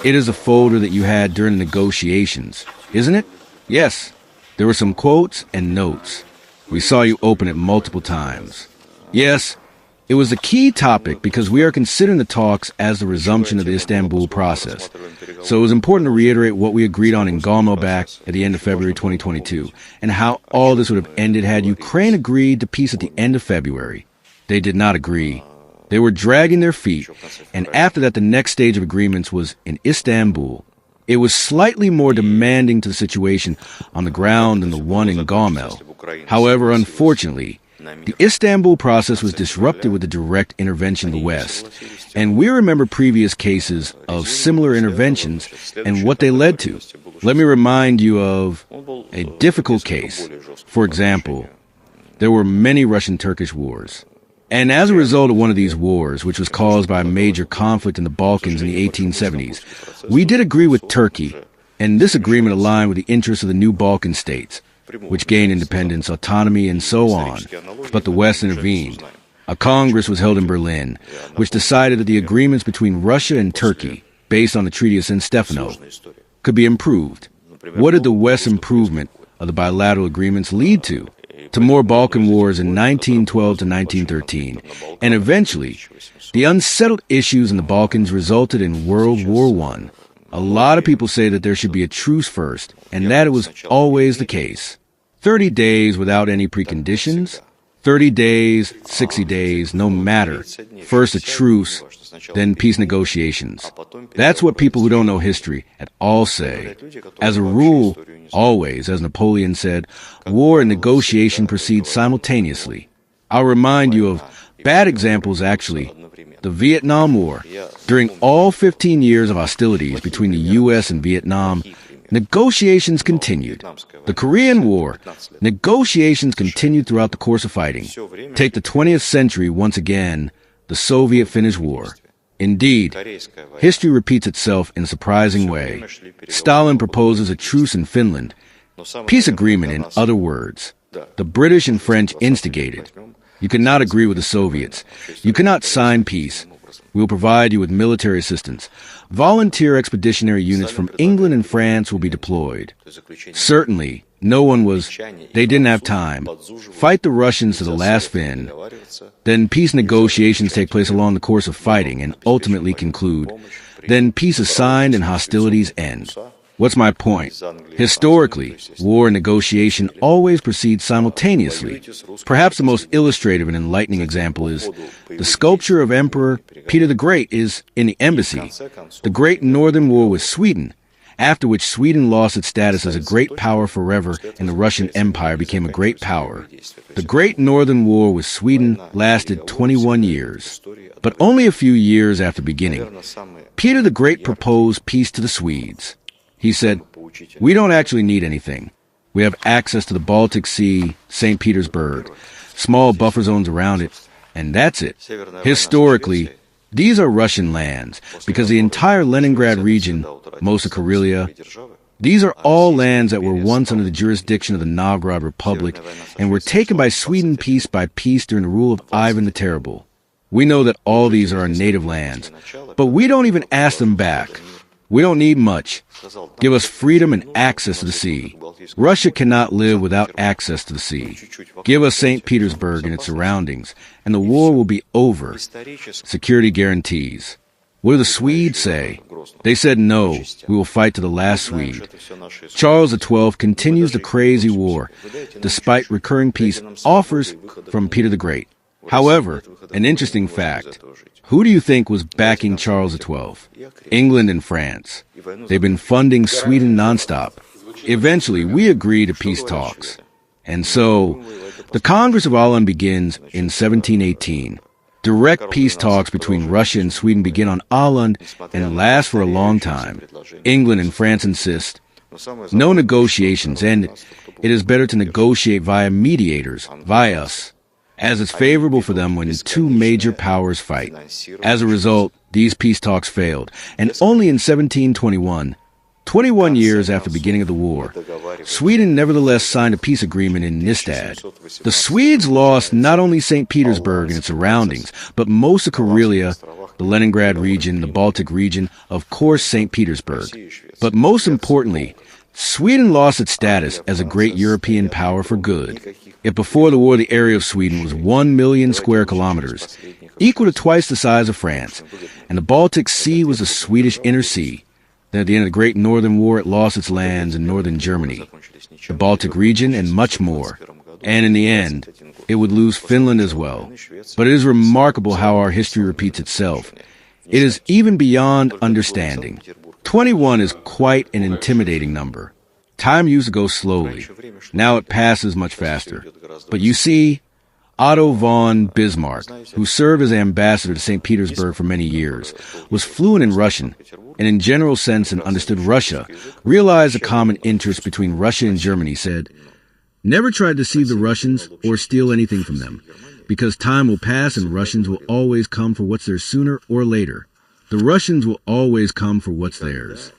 It is a folder that you had during the negotiations, isn't it? Yes. There were some quotes and notes. We saw you open it multiple times. Yes, it was a key topic because we are considering the talks as the resumption of the Estambul process. So it was important to reiterate what we agreed on in Galmelbach at the end of February 2022, and how all this would have ended had Ukraine agreed to peace at the end of February. They did not agree. They were dragging their feet, and after that the next stage of agreements was in Istanbul. It was slightly more demanding to the situation on the ground than the one in Gomel. However, unfortunately, the Istanbul process was disrupted with the direct intervention of the West, and we remember previous cases of similar interventions and what they led to. Let me remind you of a difficult case. For example, there were many Russian-Turkish wars. And as a result of one of these wars, which was caused by a major conflict in the Balkans in the 1870s, we did agree with Turkey, and this agreement aligned with the interests of the new Balkan states, which gained independence, autonomy, and so on. But the West intervened. A Congress was held in Berlin, which decided that the agreements between Russia and Turkey, based on the Treaty of San Stefano, could be improved. What did the West's improvement of the bilateral agreements lead to? To more Balkan wars in 1912 to 1913, and eventually, the unsettled issues in the Balkans resulted in World War I. A lot of people say that there should be a truce first, and that it was always the case. 30 days without any preconditions, 30 days, 60 days, no matter. First a truce, then peace negotiations. That's what people who don't know history at all say. As a rule, always, as Napoleon said, war and negotiation proceed simultaneously. I'll remind you of bad examples, actually. The Vietnam War. During all 15 years of hostilities between the U.S. and Vietnam, negotiations continued. The Korean War. Negotiations continued throughout the course of fighting. Take the 20th century once again, the Soviet-Finnish War. Indeed, history repeats itself in a surprising way. Stalin proposes a truce in Finland. Peace agreement, in other words. The British and French instigated. You cannot agree with the Soviets. You cannot sign peace. We will provide you with military assistance. Volunteer expeditionary units from England and France will be deployed. Certainly, they didn't have time. Fight the Russians to the last Finn. Then peace negotiations take place along the course of fighting and ultimately conclude. Then peace is signed and hostilities end. What's my point? Historically, war and negotiation always proceed simultaneously. Perhaps the most illustrative and enlightening example is the sculpture of Emperor Peter the Great is in the embassy. The Great Northern War with Sweden, after which Sweden lost its status as a great power forever and the Russian Empire became a great power. The Great Northern War with Sweden lasted 21 years. But only a few years after beginning, Peter the Great proposed peace to the Swedes. He said, "We don't actually need anything. We have access to the Baltic Sea, St. Petersburg, small buffer zones around it, and that's it." Historically, these are Russian lands, because the entire Leningrad region, most of Karelia, these are all lands that were once under the jurisdiction of the Novgorod Republic and were taken by Sweden piece by piece during the rule of Ivan the Terrible. We know that all these are our native lands, but we don't even ask them back. We don't need much. Give us freedom and access to the sea. Russia cannot live without access to the sea. Give us St. Petersburg and its surroundings, and the war will be over. Security guarantees. What do the Swedes say? They said no, we will fight to the last Swede. Charles XII continues the crazy war, despite recurring peace offers from Peter the Great. However, an interesting fact, who do you think was backing Charles XII? England and France. They've been funding Sweden nonstop. Eventually, we agree to peace talks. And so, the Congress of Åland begins in 1718. Direct peace talks between Russia and Sweden begin on Åland and last for a long time. England and France insist. No negotiations, and it is better to negotiate via mediators, via us, as it's favorable for them when two major powers fight. As a result, these peace talks failed, and only in 1721, 21 years after the beginning of the war, Sweden nevertheless signed a peace agreement in Nystad. The Swedes lost not only St. Petersburg and its surroundings, but most of Karelia, the Leningrad region, the Baltic region, of course St. Petersburg. But most importantly, Sweden lost its status as a great European power for good. If before the war the area of Sweden was 1 million square kilometers, equal to twice the size of France, and the Baltic Sea was the Swedish inner sea, then at the end of the Great Northern War it lost its lands in northern Germany, the Baltic region, and much more. And in the end, it would lose Finland as well. But it is remarkable how our history repeats itself. It is even beyond understanding. 21 is quite an intimidating number. Time used to go slowly. Now it passes much faster. But you see, Otto von Bismarck, who served as ambassador to St. Petersburg for many years, was fluent in Russian, and in general sense and understood Russia, realized a common interest between Russia and Germany, said, "Never try to deceive the Russians or steal anything from them, because time will pass and Russians will always come for what's theirs sooner or later. The Russians will always come for what's theirs."